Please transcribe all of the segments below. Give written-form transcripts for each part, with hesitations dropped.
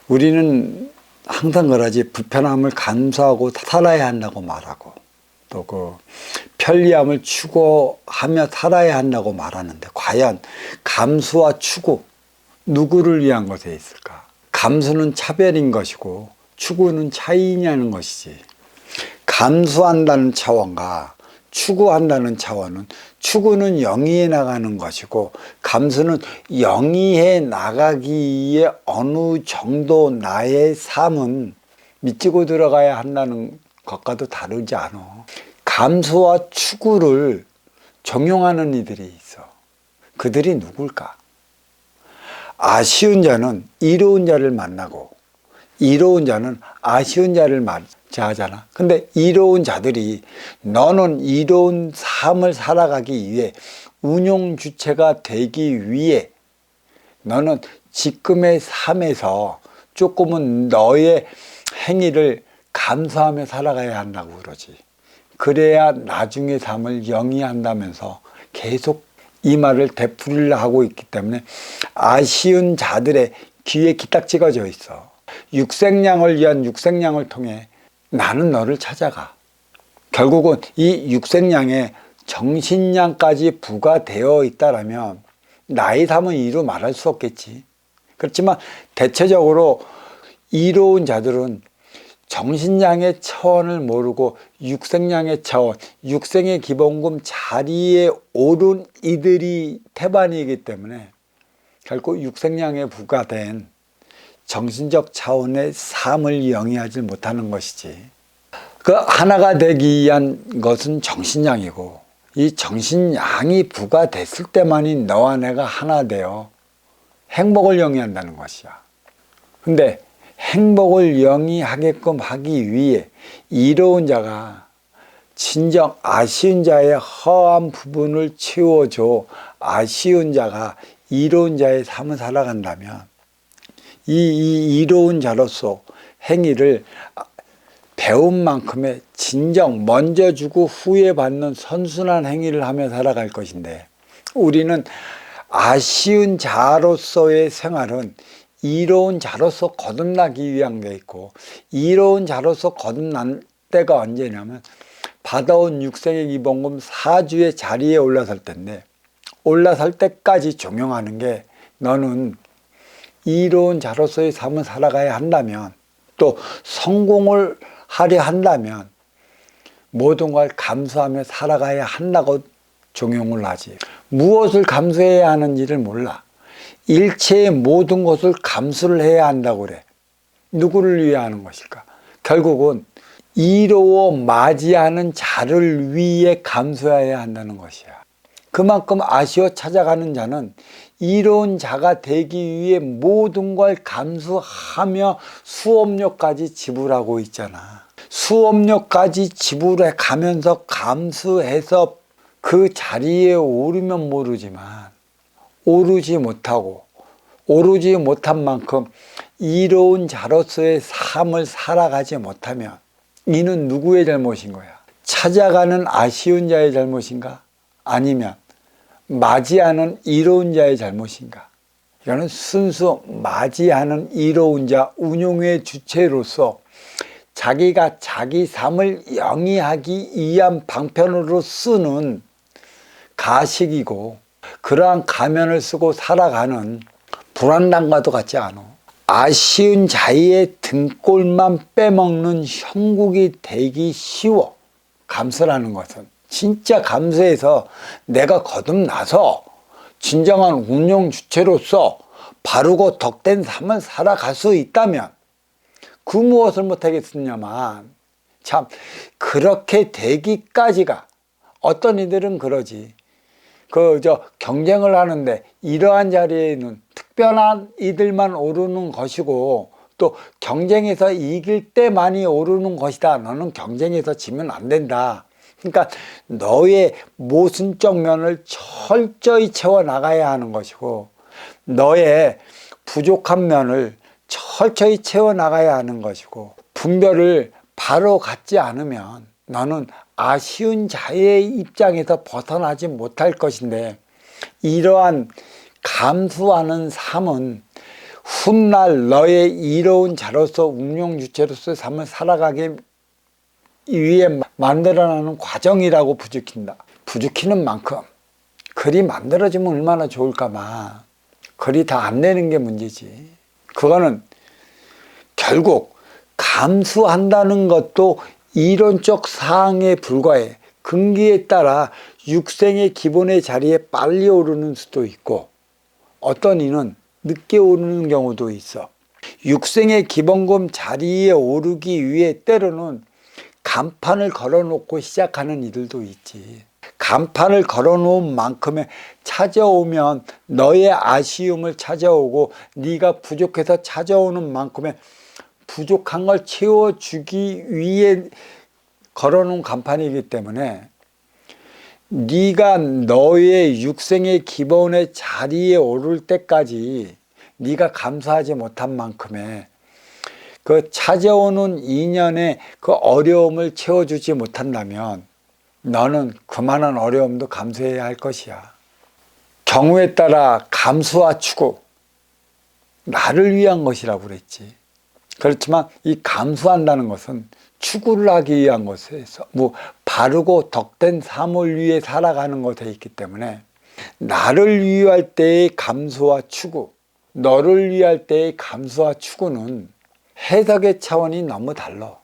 우리는 항상 그러지, 불편함을 감수하고 살아야 한다고 말하고, 또 그 편리함을 추구하며 살아야 한다고 말하는데, 과연 감수와 추구, 누구를 위한 것에 있을까? 감수는 차별인 것이고 추구는 차이냐는 것이지. 감수한다는 차원과 추구한다는 차원은, 추구는 영위해 나가는 것이고 감수는 영위해 나가기에 어느 정도 나의 삶은 미치고 들어가야 한다는 것과도 다르지 않아. 감수와 추구를 종용하는 이들이 있어. 그들이 누굴까? 아쉬운 자는 이로운 자를 만나고 이로운 자는 아쉬운 자를 맞이하잖아. 근데 이로운 자들이, 너는 이로운 삶을 살아가기 위해, 운용 주체가 되기 위해 너는 지금의 삶에서 조금은 너의 행위를 감사하며 살아가야 한다고 그러지. 그래야 나중의 삶을 영위한다면서 계속 이 말을 되풀이를 하고 있기 때문에 아쉬운 자들의 귀에 기딱지가 져 있어. 육생량을 위한 육생량을 통해 나는 너를 찾아가. 결국은 이 육생량에 정신량까지 부과되어 있다라면 나의 삶은 이루 말할 수 없겠지. 그렇지만 대체적으로 이로운 자들은 정신량의 차원을 모르고 육생량의 차원, 육생의 기본금 자리에 오른 이들이 태반이기 때문에 결국 육생량에 부과된 정신적 차원의 삶을 영위하지 못하는 것이지. 그 하나가 되기 위한 것은 정신량이고, 이 정신량이 부과됐을 때만이 너와 내가 하나 되어 행복을 영위한다는 것이야. 근데 행복을 영위하게끔 하기 위해 이로운 자가 진정 아쉬운 자의 허한 부분을 채워줘 아쉬운 자가 이로운 자의 삶을 살아간다면, 이 이로운 자로서 행위를 배운 만큼의 진정 먼저 주고 후에 받는 선순환 행위를 하며 살아갈 것인데, 우리는 아쉬운 자로서의 생활은 이로운 자로서 거듭나기 위한 게 있고, 이로운 자로서 거듭난 때가 언제냐면 받아온 육생의 기본금 4주의 자리에 올라설 때인데, 올라설 때까지 종용하는 게, 너는 이로운 자로서의 삶을 살아가야 한다면, 또 성공을 하려 한다면 모든 걸 감수하며 살아가야 한다고 종용을 하지. 무엇을 감수해야 하는지를 몰라. 일체의 모든 것을 감수를 해야 한다고 그래. 누구를 위해 하는 것일까? 결국은 이로워 맞이하는 자를 위해 감수해야 한다는 것이야. 그만큼 아쉬워 찾아가는 자는 이로운 자가 되기 위해 모든 걸 감수하며 수업료까지 지불하고 있잖아. 수업료까지 지불해 가면서 감수해서 그 자리에 오르면 모르지만, 오르지 못하고 오르지 못한 만큼 이로운 자로서의 삶을 살아가지 못하면 이는 누구의 잘못인 거야? 찾아가는 아쉬운 자의 잘못인가? 아니면 맞이하는 이로운 자의 잘못인가? 이거는 순수 맞이하는 이로운 자, 운용의 주체로서 자기가 자기 삶을 영위하기 위한 방편으로 쓰는 가식이고, 그러한 가면을 쓰고 살아가는 불안당과도 같지 않아. 아쉬운 자의 등골만 빼먹는 형국이 되기 쉬워. 감수라는 것은 진짜 감수해서 내가 거듭나서 진정한 운용 주체로서 바르고 덕된 삶을 살아갈 수 있다면 그 무엇을 못하겠느냐만, 참 그렇게 되기까지가, 어떤 이들은 그러지. 경쟁을 하는데 이러한 자리에는 특별한 이들만 오르는 것이고, 또 경쟁에서 이길 때만이 오르는 것이다. 너는 경쟁에서 지면 안 된다. 그러니까 너의 모순적 면을 철저히 채워나가야 하는 것이고, 너의 부족한 면을 철저히 채워나가야 하는 것이고, 분별을 바로 갖지 않으면 너는 아쉬운 자의 입장에서 벗어나지 못할 것인데, 이러한 감수하는 삶은 훗날 너의 이로운 자로서 운용주체로서의 삶을 살아가기 위해 만들어나는 과정이라고 부추긴다. 부추기는 만큼 글이 만들어지면 얼마나 좋을까마 글이 다 안 내는 게 문제지. 그거는 결국 감수한다는 것도 이론적 사항에 불과해. 근기에 따라 육생의 기본의 자리에 빨리 오르는 수도 있고 어떤 이는 늦게 오르는 경우도 있어. 육생의 기본금 자리에 오르기 위해 때로는 간판을 걸어놓고 시작하는 이들도 있지. 간판을 걸어놓은 만큼의 찾아오면 너의 아쉬움을 찾아오고 네가 부족해서 찾아오는 만큼의 부족한 걸 채워주기 위해 걸어놓은 간판이기 때문에 네가 너의 육생의 기본의 자리에 오를 때까지 네가 감수하지 못한 만큼의 그 찾아오는 인연의 그 어려움을 채워주지 못한다면 너는 그만한 어려움도 감수해야 할 것이야. 경우에 따라 감수와 추구, 나를 위한 것이라고 그랬지. 그렇지만 이 감수한다는 것은 추구를 하기 위한 것에서 바르고 덕된 삶을 위해 살아가는 것에 있기 때문에 나를 위할 때의 감수와 추구, 너를 위할 때의 감수와 추구는 해석의 차원이 너무 달라.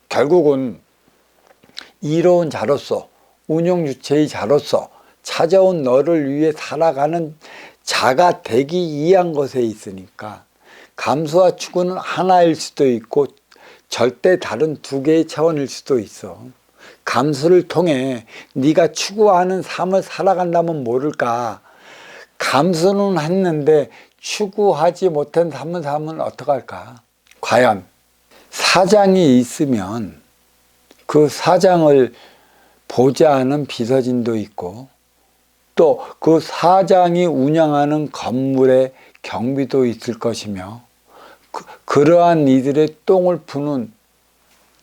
결국은 이로운 자로서 운용주체의 자로서 찾아온 너를 위해 살아가는 자가 되기 위한 것에 있으니까 감수와 추구는 하나일 수도 있고 절대 다른 두 개의 차원일 수도 있어. 감수를 통해 네가 추구하는 삶을 살아간다면 모를까. 감수는 했는데 추구하지 못한 삶을 살면 어떡할까. 과연 사장이 있으면 그 사장을 보좌 하는 비서진도 있고 또 그 사장이 운영하는 건물에 경비도 있을 것이며 그러한 이들의 똥을 푸는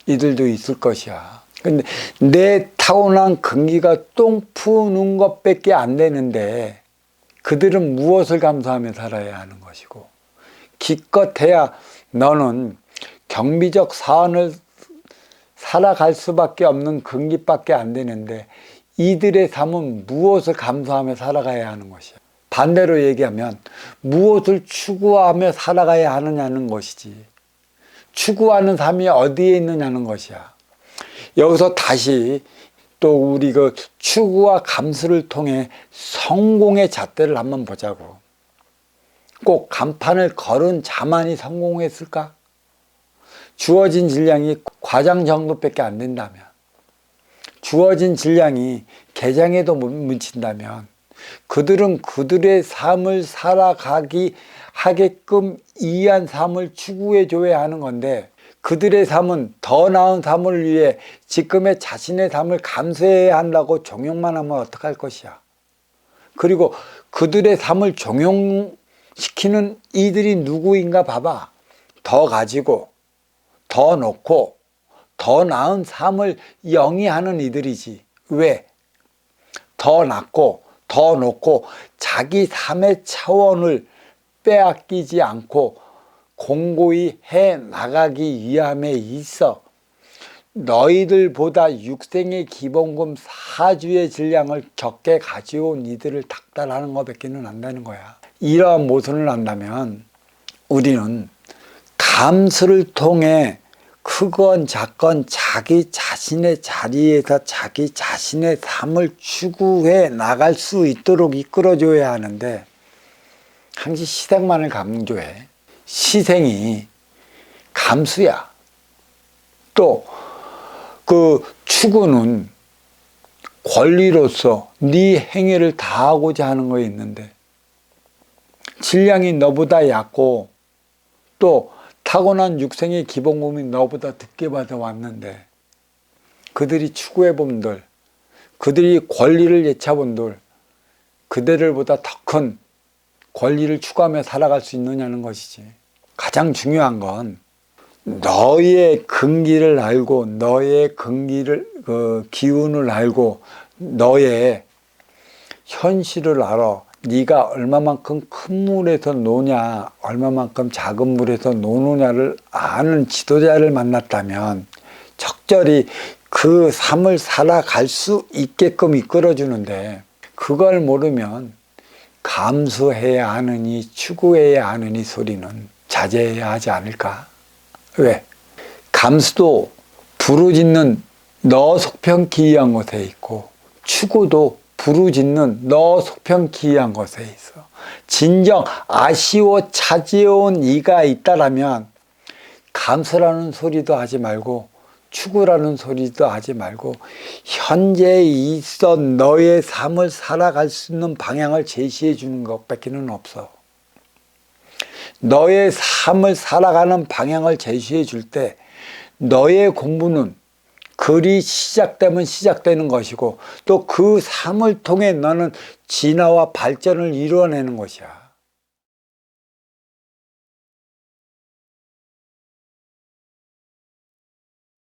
이들도 있을 것이야. 근데 내 타고난 근기가 똥 푸는 것밖에 안 되는데 그들은 무엇을 감수하며 살아야 하는 것이고 기껏해야 너는 경비적 사원을 살아갈 수밖에 없는 근기밖에 안 되는데 이들의 삶은 무엇을 감수하며 살아가야 하는 것이야. 반대로 얘기하면 무엇을 추구하며 살아가야 하느냐는 것이지 추구하는 삶이 어디에 있느냐는 것이야. 여기서 다시 또 우리 그 추구와 감수를 통해 성공의 잣대를 한번 보자고. 꼭 간판을 걸은 자만이 성공했을까? 주어진 질량이 과장 정도밖에 안 된다면, 주어진 질량이 개장에도 못 미친다면 그들은 그들의 삶을 살아가기 하게끔 이한 삶을 추구해 줘야 하는 건데 그들의 삶은 더 나은 삶을 위해 지금의 자신의 삶을 감수해야 한다고 종용만 하면 어떡할 것이야. 그리고 그들의 삶을 종용시키는 이들이 누구인가 봐봐. 더 가지고 더 놓고 더 나은 삶을 영위하는 이들이지. 왜? 더 낳고 더 놓고 자기 삶의 차원을 빼앗기지 않고 공고히 해 나가기 위함에 있어 너희들보다 육생의 기본금 4주의 질량을 적게 가져온 이들을 닥달하는 것밖에는 안 되는 거야. 이러한 모순을 한다면 우리는 감수를 통해 크건 작건 자기 자신의 자리에서 자기 자신의 삶을 추구해 나갈 수 있도록 이끌어줘야 하는데 항상 희생만을 강조해. 희생이 감수야. 또 그 추구는 권리로서 네 행위를 다하고자 하는 거 있는데 질량이 너보다 얕고 또 타고난 육생의 기본금이 너보다 늦게 받아왔는데 그들이 추구해본들, 그들이 권리를 예차본들 그들보다 더 큰 권리를 추구하며 살아갈 수 있느냐는 것이지. 가장 중요한 건 너의 근기를 알고 너의 근기를 기운을 알고 너의 현실을 알아. 네가 얼마만큼 큰 물에서 노냐 얼마만큼 작은 물에서 노느냐를 아는 지도자를 만났다면 적절히 그 삶을 살아갈 수 있게끔 이끌어주는데, 그걸 모르면 감수해야 하느니 추구해야 하느니 소리는 자제해야 하지 않을까? 왜? 감수도 부르짖는 너 속편기이한 것에 있고, 추구도 부르짖는 너 속편기이한 것에 있어. 진정 아쉬워 차지해온 이가 있다라면 감수라는 소리도 하지 말고 추구라는 소리도 하지 말고 현재 있어 너의 삶을 살아갈 수 있는 방향을 제시해 주는 것밖에는 없어. 너의 삶을 살아가는 방향을 제시해 줄 때 너의 공부는 글이 시작되면 시작되는 것이고 또 그 삶을 통해 너는 진화와 발전을 이루어내는 것이야.